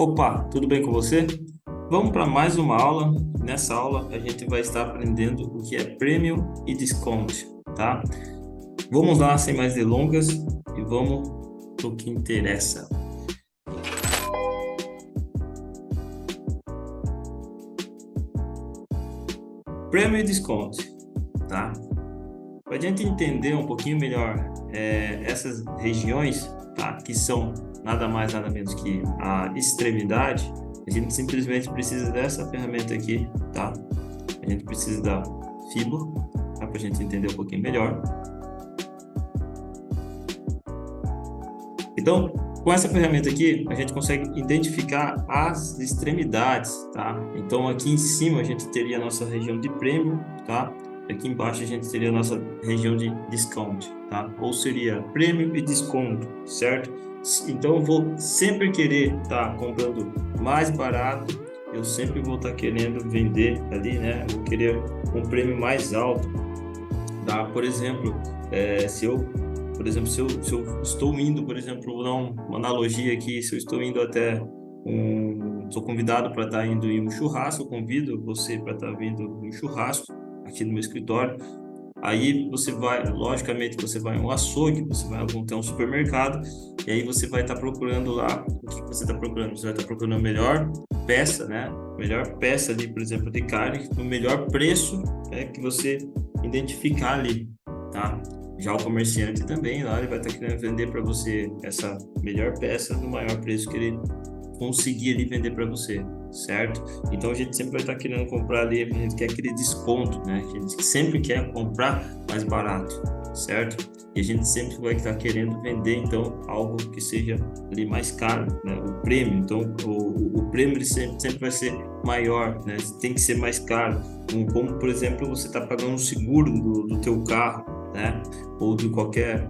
Opa, tudo bem com você? Vamos para mais uma aula. Nessa aula a gente vai estar aprendendo o que é prêmio e desconto, tá? Vamos lá, sem mais delongas, e vamos para o que interessa. Prêmio e desconto, tá? Para a gente entender um pouquinho melhor essas regiões, tá? Que são nada mais, nada menos que a extremidade, a gente simplesmente precisa dessa ferramenta aqui, tá? A gente precisa da FIBO, tá? Para a gente entender um pouquinho melhor. Então, com essa ferramenta aqui, a gente consegue identificar as extremidades, tá? Então, aqui em cima a gente teria a nossa região de prêmio, tá? Aqui embaixo a gente teria a nossa região de discount, tá? Ou seria prêmio e desconto, certo? Então, eu vou sempre querer estar comprando mais barato, eu sempre vou estar querendo vender ali, né? Eu vou querer um prêmio mais alto, tá? Por exemplo, se eu estou indo, por exemplo, vou dar uma analogia aqui, se eu estou indo até sou convidado para estar indo em um churrasco, eu convido você para estar vindo em um churrasco aqui no meu escritório. Aí você vai, logicamente, você vai em um açougue, você vai até um supermercado, e aí você vai estar procurando lá, o que você está procurando? Você vai estar procurando a melhor peça, né? Melhor peça ali, por exemplo, de carne, no melhor preço, né, que você identificar ali, tá? Já o comerciante também, lá ele vai estar querendo vender para você essa melhor peça no maior preço que ele conseguir ali vender para você, certo? Então a gente sempre vai estar querendo comprar ali, a gente quer aquele desconto, né? A gente sempre quer comprar mais barato, certo? E a gente sempre vai estar querendo vender, então, algo que seja ali mais caro, né? O prêmio, então, o prêmio ele sempre vai ser maior, né? Tem que ser mais caro. Como, por exemplo, você está pagando um seguro do teu carro, né? Ou de qualquer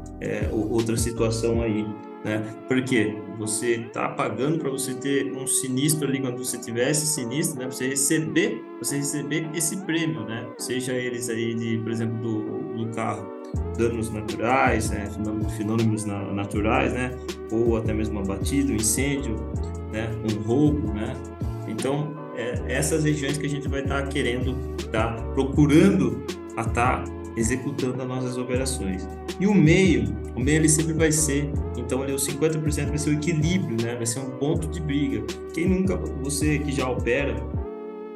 outra situação aí, né? Porque você está pagando para você ter um sinistro ali, quando você tiver esse sinistro, né? Você receber esse prêmio, né? Seja eles aí de, por exemplo, do carro, danos naturais, né? Fenômenos naturais, né? Ou até mesmo uma batida, um incêndio, né? Um roubo, né? Então, essas regiões que a gente vai estar querendo, tá procurando estar executando as nossas operações. E o meio ele sempre vai ser, então ali os 50% vai ser o equilíbrio, né? Vai ser um ponto de briga. Quem nunca, você que já opera,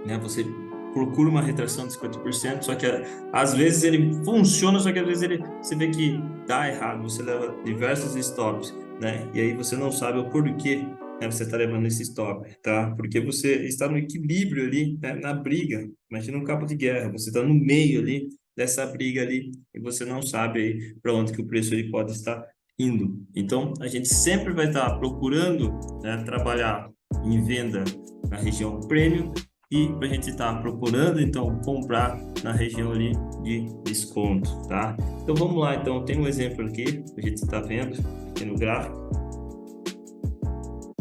né? Você procura uma retração de 50%, só que às vezes ele funciona, só que às vezes você vê que dá errado, você leva diversos stops, né? E aí você não sabe o porquê, né, você está levando esse stop, tá? Porque você está no equilíbrio ali, né, na briga. Imagina um cabo de guerra, você está no meio ali dessa briga ali e você não sabe aí para onde que o preço ele pode estar indo. Então, a gente sempre vai estar procurando, né, trabalhar em venda na região premium e a gente está procurando, então, comprar na região ali de desconto, tá? Então, vamos lá. Então, tem um exemplo aqui, a gente está vendo aqui no gráfico.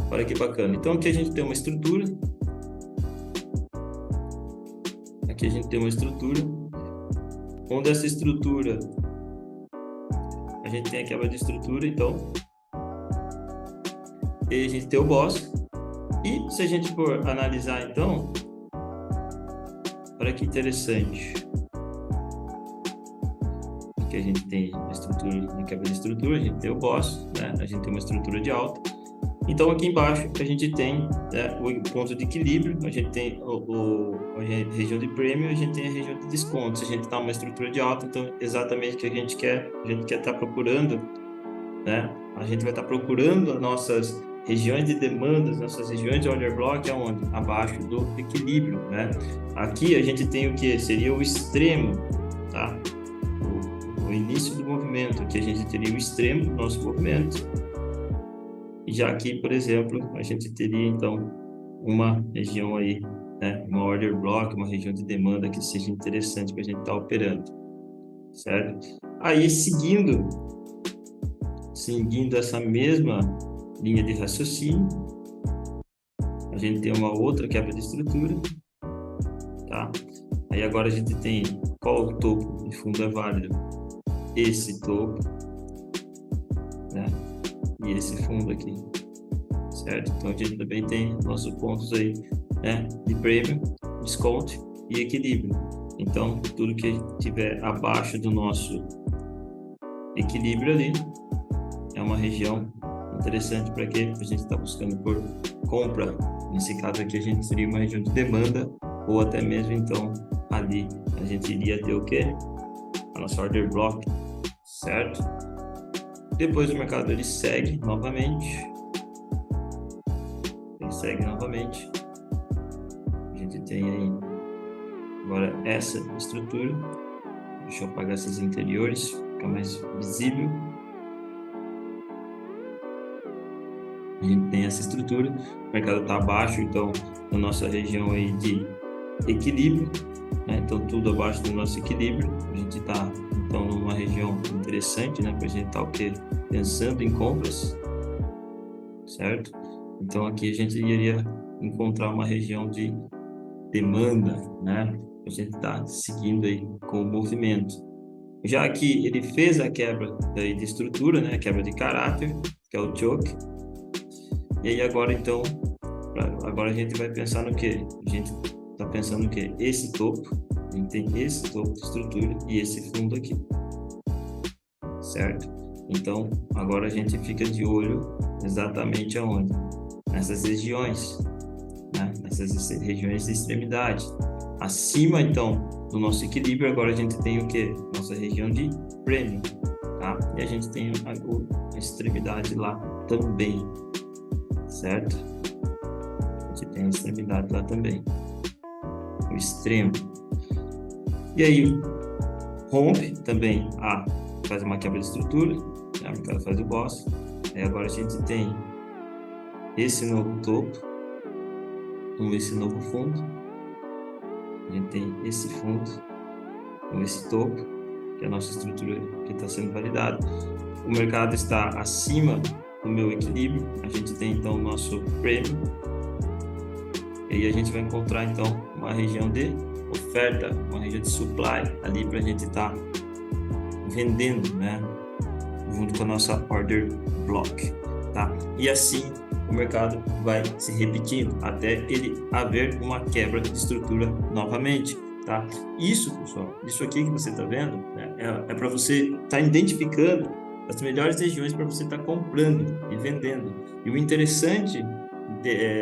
Olha que bacana. Então, aqui a gente tem uma estrutura. Aqui a gente tem uma estrutura. Onde essa estrutura, a gente tem a quebra de estrutura, então, e a gente tem o boss. E se a gente for analisar, então, olha que interessante. Aqui a gente tem a estrutura, a quebra de estrutura, a gente tem o boss, né? A gente tem uma estrutura de alta. Então, aqui embaixo, a gente tem, né, o ponto de equilíbrio, a gente tem a região de prêmio, a gente tem a região de desconto. Se a gente está numa estrutura de alta, então, exatamente o que a gente quer estar procurando, né? A gente vai estar procurando as nossas regiões de demandas, nossas regiões de order block, aonde? Abaixo do equilíbrio, né? Aqui a gente tem o que? Seria o extremo, tá? O início do movimento, aqui a gente teria o extremo do nosso movimento. E já aqui, por exemplo, a gente teria, então, uma região aí, né? Uma order block, uma região de demanda que seja interessante para a gente estar operando, certo? Aí, seguindo essa mesma linha de raciocínio, a gente tem uma outra quebra de estrutura, tá? Aí agora a gente tem qual o topo de fundo é válido? Esse topo, né? E esse fundo aqui, certo? Então, a gente também tem nossos pontos aí, né, de prêmio, desconto e equilíbrio. Então, tudo que tiver abaixo do nosso equilíbrio ali é uma região interessante para quê? A gente está buscando por compra. Nesse caso aqui, a gente seria uma região de demanda, ou até mesmo, então, ali a gente iria ter o quê? A nossa order block, certo? Depois o mercado ele segue novamente. Ele segue novamente. A gente tem aí agora essa estrutura. Deixa eu apagar essas interiores, fica mais visível. A gente tem essa estrutura, o mercado está abaixo, então, na nossa região aí de equilíbrio, né? Então, tudo abaixo do nosso equilíbrio. A gente está, então, numa região interessante, né? Para a gente estar o quê? Pensando em compras, certo? Então, aqui a gente iria encontrar uma região de demanda, né? A gente está seguindo aí com o movimento. Já que ele fez a quebra daí de estrutura, né? A quebra de caráter, que é o choke. E aí agora, então, agora a gente vai pensar no quê? A gente está pensando no quê? Esse topo, a gente tem esse topo de estrutura e esse fundo aqui, certo? Então, agora a gente fica de olho exatamente aonde? Nessas regiões, né? Nessas regiões de extremidade. Acima, então, do nosso equilíbrio, agora a gente tem o quê? Nossa região de premium, tá? E a gente tem a extremidade lá também, certo? A gente tem a extremidade lá também, o extremo. E aí, rompe também, faz uma quebra de estrutura, né? O mercado faz o boss. Aí agora a gente tem esse novo topo, com esse novo fundo. A gente tem esse fundo, com esse topo, que é a nossa estrutura que está sendo validada. O mercado está acima do meu equilíbrio, a gente tem então o nosso prêmio, e aí a gente vai encontrar então uma região de oferta, uma região de supply ali para a gente estar vendendo, né, junto com a nossa order block, tá? E assim o mercado vai se repetindo até ele haver uma quebra de estrutura novamente, tá? Isso, pessoal, isso aqui que você está vendo, né, é para você estar identificando as melhores regiões para você estar comprando e vendendo. E o interessante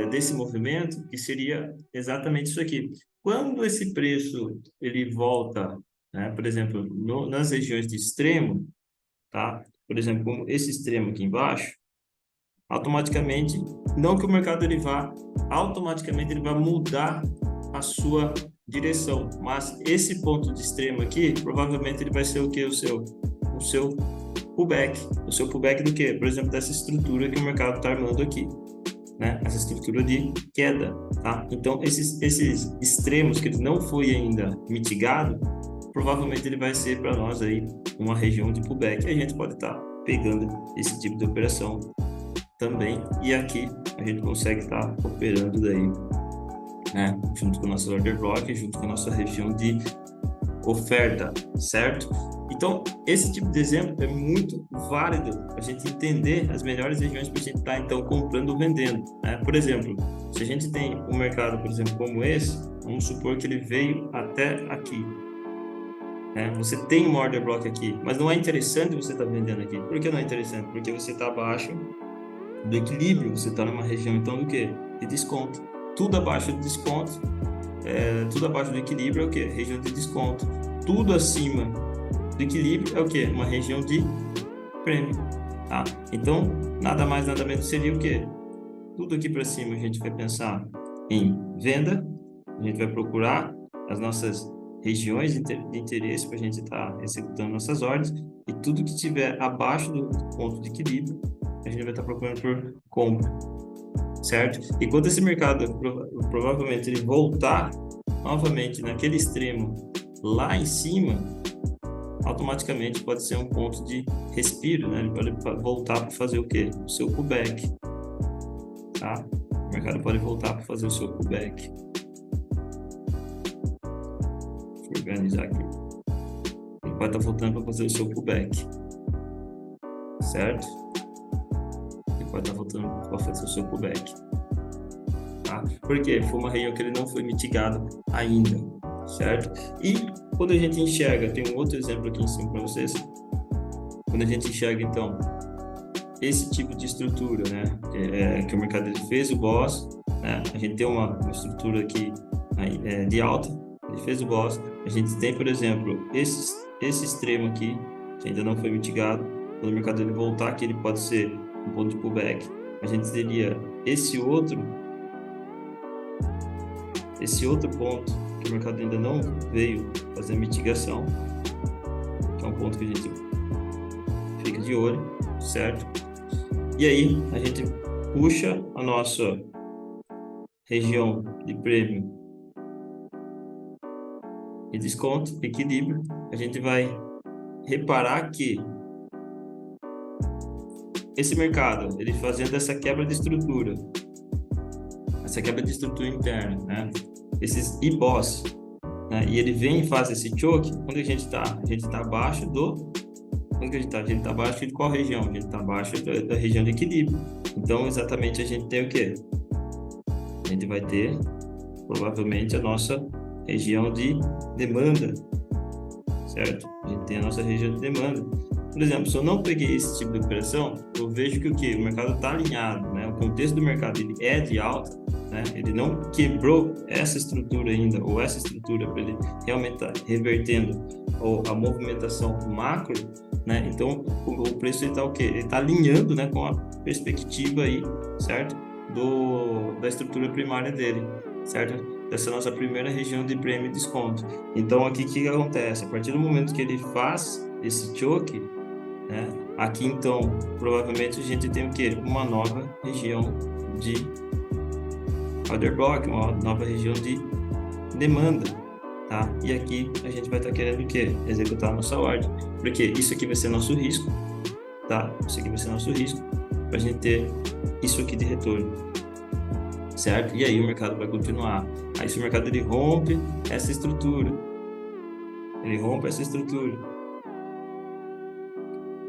desse movimento que seria exatamente isso aqui. Quando esse preço ele volta, né, por exemplo, nas regiões de extremo, tá? Por exemplo, como esse extremo aqui embaixo, automaticamente, não que o mercado ele vá, automaticamente ele vai mudar a sua direção, mas esse ponto de extremo aqui, provavelmente ele vai ser o que? O seu pullback. O seu pullback do que? Por exemplo, dessa estrutura que o mercado está armando aqui, né? Essa estrutura de queda, tá? Então, esses extremos que ele não foi ainda mitigado, provavelmente ele vai ser para nós aí uma região de pullback. E a gente pode estar pegando esse tipo de operação também. E aqui a gente consegue estar operando daí, né? Junto com a nossa order block, junto com a nossa região de oferta, certo? Então, esse tipo de exemplo é muito válido para a gente entender as melhores regiões para a gente estar, então, comprando ou vendendo, né? Por exemplo, se a gente tem um mercado, por exemplo, como esse, vamos supor que ele veio até aqui, né? Você tem uma order block aqui, mas não é interessante você estar vendendo aqui. Por que não é interessante? Porque você está abaixo do equilíbrio, você está numa região, então, do quê? De desconto. Tudo abaixo do desconto, tudo abaixo do equilíbrio é o quê? Região de desconto. Tudo acima do equilíbrio é o quê? Uma região de prêmio, tá? Então, nada mais, nada menos seria o quê? Tudo aqui para cima a gente vai pensar em venda, a gente vai procurar as nossas regiões de interesse para a gente estar executando nossas ordens, e tudo que estiver abaixo do ponto de equilíbrio, a gente vai estar procurando por compra, certo? E quando esse mercado provavelmente ele voltar novamente naquele extremo lá em cima, automaticamente pode ser um ponto de respiro, né? Ele pode voltar para fazer o quê? O seu pullback, tá? O mercado pode voltar para fazer o seu pullback. Deixa eu organizar aqui. Ele pode estar voltando para fazer o seu pullback, certo? pode estar voltando para fazer o seu pullback. Tá? Porque foi uma região que ele não foi mitigado ainda, certo? E quando a gente enxerga, tem um outro exemplo aqui em cima para vocês. Quando a gente enxerga, então, esse tipo de estrutura, né, que o mercado ele fez o boss, né, a gente tem uma estrutura aqui de alta, ele fez o boss, a gente tem, por exemplo, esse extremo aqui, que ainda não foi mitigado, quando o mercado ele voltar aqui, ele pode ser um ponto de pullback, a gente teria esse outro ponto, que o mercado ainda não veio fazer mitigação, que é um ponto que a gente fica de olho, certo? E aí, a gente puxa a nossa região de prêmio e desconto, equilíbrio. A gente vai reparar que esse mercado, ele fazendo essa quebra de estrutura interna, né? Esses IBOS, né? E ele vem e faz esse choke, quando a gente tá abaixo do... Onde que a gente está? A gente está abaixo de qual região? A gente está abaixo da região de equilíbrio. Então, exatamente, a gente tem o quê? A gente vai ter, provavelmente, a nossa região de demanda, certo? A gente tem a nossa região de demanda. Por exemplo, se eu não peguei esse tipo de operação, eu vejo que o quê? O mercado está alinhado, né? O contexto do mercado ele é de alta, né? Ele não quebrou essa estrutura ainda, ou essa estrutura para ele realmente estar revertendo ou a movimentação macro, né? Então, o preço está o quê? Ele está alinhando, né, com a perspectiva aí, certo? Da estrutura primária dele, certo? Dessa nossa primeira região de prêmio e desconto. Então, aqui o que acontece? A partir do momento que ele faz esse choke, né? Aqui, então, provavelmente a gente tem o quê? Uma nova região de order block, uma nova região de demanda, tá? E aqui a gente vai estar querendo o quê? Executar a nossa ordem, porque isso aqui vai ser nosso risco, tá? Isso aqui vai ser nosso risco para a gente ter isso aqui de retorno, certo? E aí o mercado vai continuar. Aí se o mercado ele rompe essa estrutura,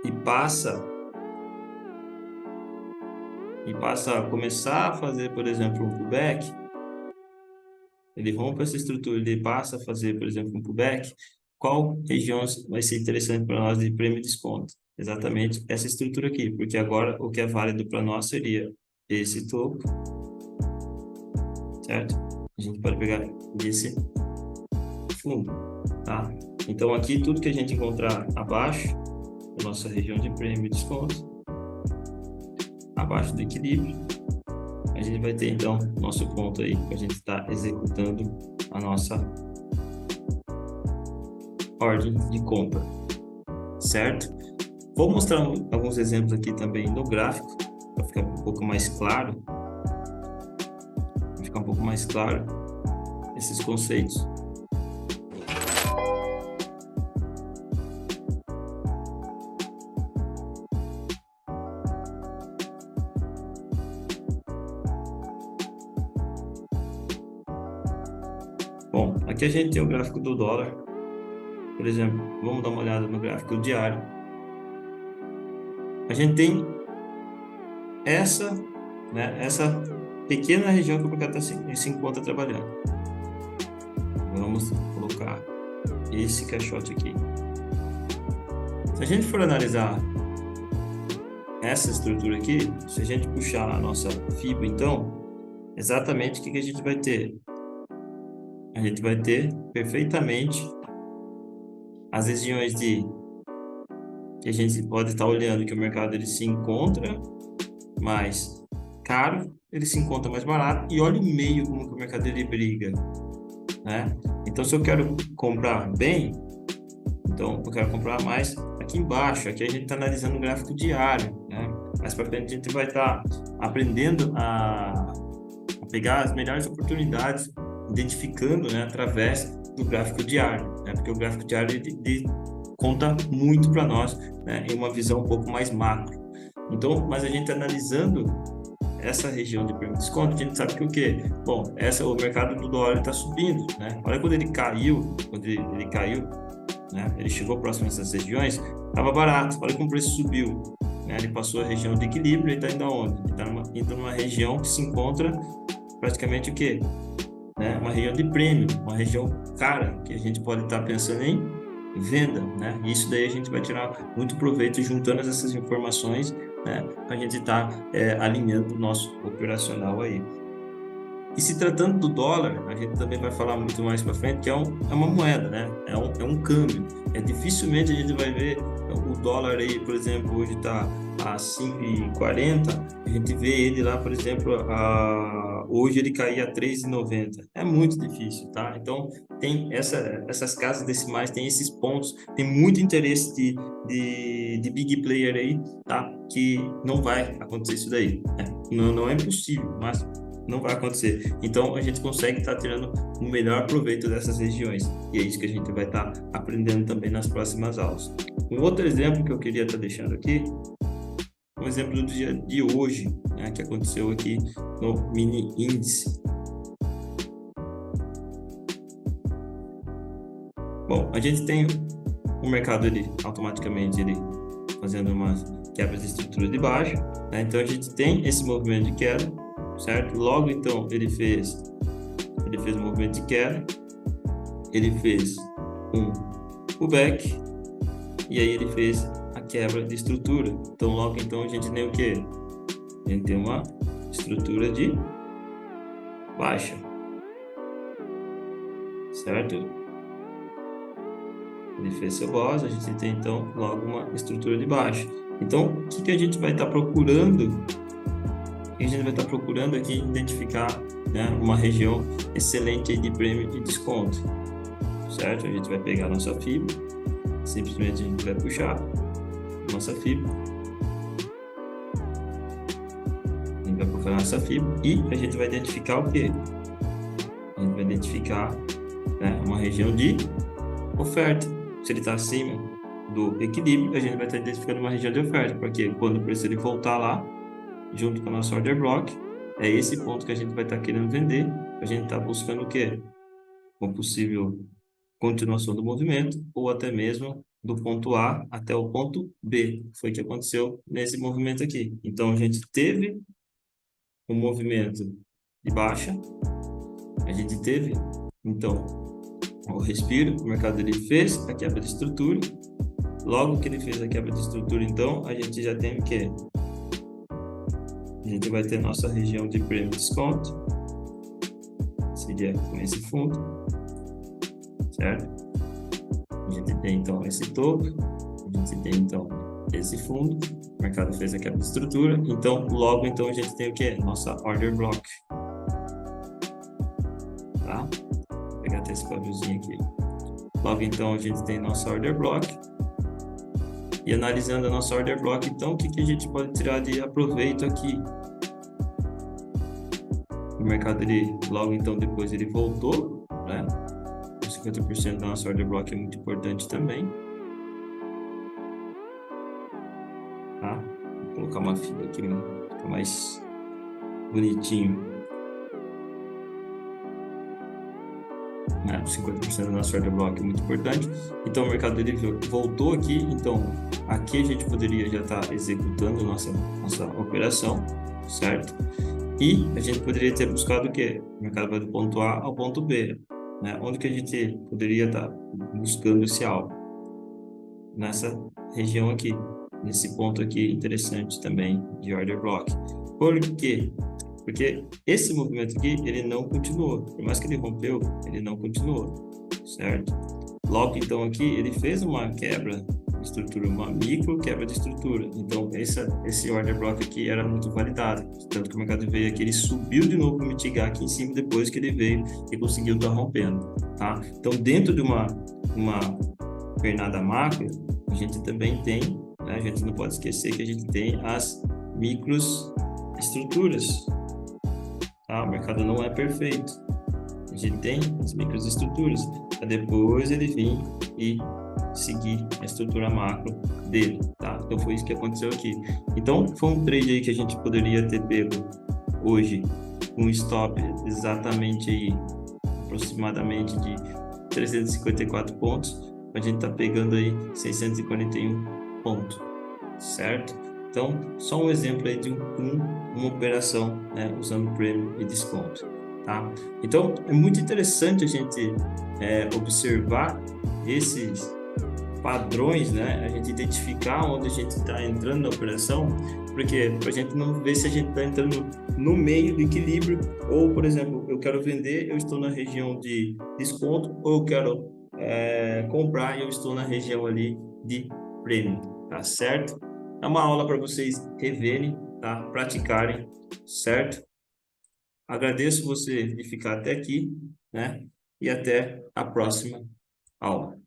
e passa a começar a fazer, por exemplo, um pullback, ele rompe essa estrutura, ele passa a fazer, por exemplo, um pullback, qual região vai ser interessante para nós de prêmio e desconto? Exatamente essa estrutura aqui, porque agora o que é válido para nós seria esse topo, certo? A gente pode pegar esse fundo, tá? Então aqui tudo que a gente encontrar abaixo da nossa região de prêmio e desconto, abaixo do equilíbrio, a gente vai ter então nosso ponto aí que a gente está executando a nossa ordem de compra, certo? Vou mostrar alguns exemplos aqui também no gráfico para ficar um pouco mais claro, esses conceitos. Bom, aqui a gente tem o gráfico do dólar, por exemplo, vamos dar uma olhada no gráfico diário. A gente tem essa pequena região que o mercado se encontra trabalhando. Vamos colocar esse caixote aqui. Se a gente for analisar essa estrutura aqui, se a gente puxar a nossa FIBA, então, exatamente o que a gente vai ter? A gente vai ter perfeitamente as regiões que a gente pode estar olhando que o mercado ele se encontra mais caro, ele se encontra mais barato, e olha o meio como que o mercado ele briga, né? Então, se eu quero comprar bem, então eu quero comprar mais aqui embaixo. Aqui a gente está analisando o gráfico diário, né? Mais para frente a gente vai estar aprendendo a pegar as melhores oportunidades, identificando, né, através do gráfico diário, né? Porque o gráfico diário ele conta muito para nós, né, em uma visão um pouco mais macro. Então, mas a gente analisando essa região de prêmio e desconto, a gente sabe que o quê? Bom, o mercado do dólar está subindo, né? Olha quando ele caiu, né? Ele chegou próximo a essas regiões, estava barato. Olha como o preço subiu, né? Ele passou a região de equilíbrio, ele está indo aonde? Ele está indo numa região que se encontra praticamente o quê? Né? Uma região de prêmio, uma região cara, que a gente pode estar pensando em venda, né? E isso daí a gente vai tirar muito proveito juntando essas informações, né? Para a gente estar alinhando o nosso operacional aí. E se tratando do dólar, a gente também vai falar muito mais para frente, que é uma moeda, né? É um câmbio. Dificilmente a gente vai ver o dólar aí, por exemplo, hoje está a 5,40, a gente vê ele lá, por exemplo, hoje ele cair a 3,90. É muito difícil, tá? Então, tem essas casas decimais, tem esses pontos, tem muito interesse de big player aí, tá? Que não vai acontecer isso daí, né? Não é impossível, mas não vai acontecer. Então, a gente consegue estar tirando o melhor proveito dessas regiões. E é isso que a gente vai estar aprendendo também nas próximas aulas. Um outro exemplo que eu queria estar deixando aqui, um exemplo do dia de hoje, né, que aconteceu aqui no mini índice. Bom, a gente tem o mercado automaticamente fazendo uma quebra de estrutura de baixo, né? Então, a gente tem esse movimento de queda, certo? Logo, então, ele fez um movimento de queda, ele fez um pullback, e aí ele fez a quebra de estrutura. Então, logo, então, a gente tem o quê? A gente tem uma estrutura de baixa, certo? Ele fez seu boss, a gente tem, então, logo uma estrutura de baixa. Então, o que a gente vai estar procurando? A gente vai estar procurando aqui identificar, né, uma região excelente aí de prêmio de desconto, certo? A gente vai pegar a nossa FIBO, simplesmente a gente vai puxar nossa FIBO, a gente vai procurar nossa FIBO e a gente vai identificar o quê? A gente vai identificar, né, uma região de oferta. Se ele está acima do equilíbrio, a gente vai estar identificando uma região de oferta, porque quando o preço ele voltar lá, junto com a nossa order block, é esse ponto que a gente vai estar querendo vender. A gente está buscando o quê? Uma possível continuação do movimento, ou até mesmo do ponto A até o ponto B. Foi o que aconteceu nesse movimento aqui. Então, a gente teve um movimento de baixa, a gente teve, então, o respiro, o mercado ele fez a quebra de estrutura. Logo que ele fez a quebra de estrutura, então, a gente já tem o quê? A gente vai ter nossa região de prêmio desconto, seria com esse fundo, certo? A gente tem, então, esse topo, a gente tem, então, esse fundo, o mercado fez a quebra de estrutura, então, logo, então, a gente tem o quê? Nossa order block, tá? Vou pegar até esse quadrozinho aqui. Logo, então, a gente tem nossa order block, e analisando a nossa order block, então, o que a gente pode tirar de aproveito aqui? O mercado, logo, então, depois ele voltou, né? 50% da nossa order block é muito importante também. Tá? Vou colocar uma fila aqui, né? Fica mais bonitinho. 50% da nossa order block é muito importante. Então, o mercado ele voltou aqui. Então, aqui a gente poderia já estar executando nossa operação, certo? E a gente poderia ter buscado o quê? O mercado vai do ponto A ao ponto B, né? Onde que a gente poderia estar buscando esse alvo? Nessa região aqui, nesse ponto aqui interessante também de order block. Por quê? Porque esse movimento aqui, ele não continuou. Por mais que ele rompeu, ele não continuou, certo? Logo, então, aqui, ele fez uma quebra de estrutura, uma micro quebra de estrutura. Então, esse order block aqui era muito validado. Tanto que o mercado veio aqui, ele subiu de novo para mitigar aqui em cima depois que ele veio e conseguiu estar rompendo, tá? Então, dentro de uma pernada macro, a gente também tem, né? A gente não pode esquecer que a gente tem as micros estruturas. Tá? O mercado não é perfeito. A gente tem as microestruturas, para depois ele vir e seguir a estrutura macro dele, tá? Então foi isso que aconteceu aqui. Então foi um trade aí que a gente poderia ter pego hoje um stop exatamente aí aproximadamente de 354 pontos. A gente tá pegando aí 641 pontos, certo? Então, só um exemplo aí de uma operação, né, usando prêmio e desconto, tá? Então, é muito interessante a gente observar esses padrões, né? A gente identificar onde a gente está entrando na operação, porque para a gente não ver se a gente está entrando no meio do equilíbrio, ou, por exemplo, eu quero vender, eu estou na região de desconto, ou eu quero comprar e eu estou na região ali de prêmio, tá certo? É uma aula para vocês reverem, tá? Praticarem, certo? Agradeço você de ficar até aqui, né? E até a próxima aula.